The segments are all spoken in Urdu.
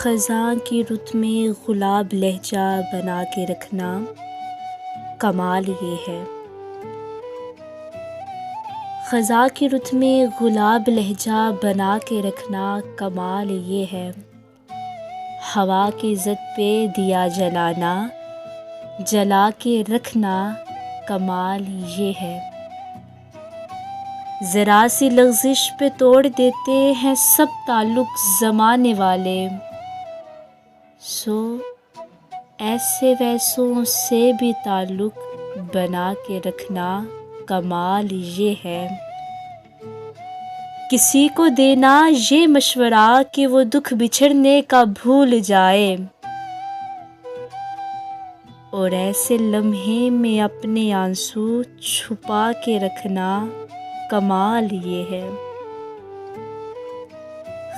خزاں کی رت میں گلاب لہجہ بنا کے رکھنا کمال یہ ہے۔ خزاں کی رت میں گلاب لہجہ بنا کے رکھنا کمال یہ ہے۔ ہوا کی عزت پہ دیا جلانا، جلا کے رکھنا کمال یہ ہے۔ ذرا سی لغزش پہ توڑ دیتے ہیں سب تعلق زمانے والے، سو ایسے ویسوں سے بھی تعلق بنا کے رکھنا کمال یہ ہے۔ کسی کو دینا یہ مشورہ کہ وہ دکھ بچھڑنے کا بھول جائے، اور ایسے لمحے میں اپنے آنسو چھپا کے رکھنا کمال یہ ہے۔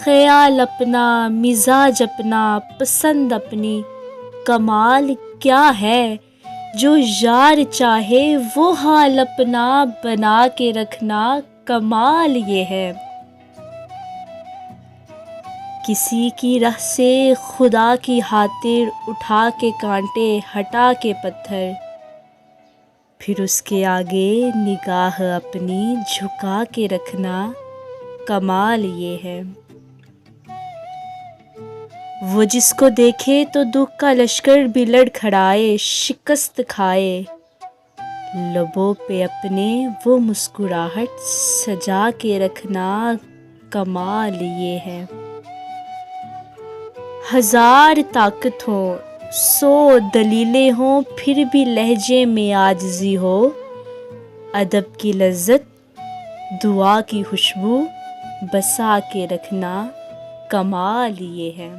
خیال اپنا، مزاج اپنا، پسند اپنی، کمال کیا ہے؟ جو یار چاہے وہ حال اپنا بنا کے رکھنا کمال یہ ہے۔ کسی کی راہ سے خدا کی خاطر اٹھا کے کانٹے، ہٹا کے پتھر، پھر اس کے آگے نگاہ اپنی جھکا کے رکھنا کمال یہ ہے۔ وہ جس کو دیکھے تو دکھ کا لشکر بھی لڑکھڑائے، شکست کھائے، لبوں پہ اپنے وہ مسکراہٹ سجا کے رکھنا کمال یہ ہے۔ ہزار طاقت ہو، 100 دلیلیں ہوں، پھر بھی لہجے میں عاجزی ہو، ادب کی لذت، دعا کی خوشبو بسا کے رکھنا کمال یہ ہے۔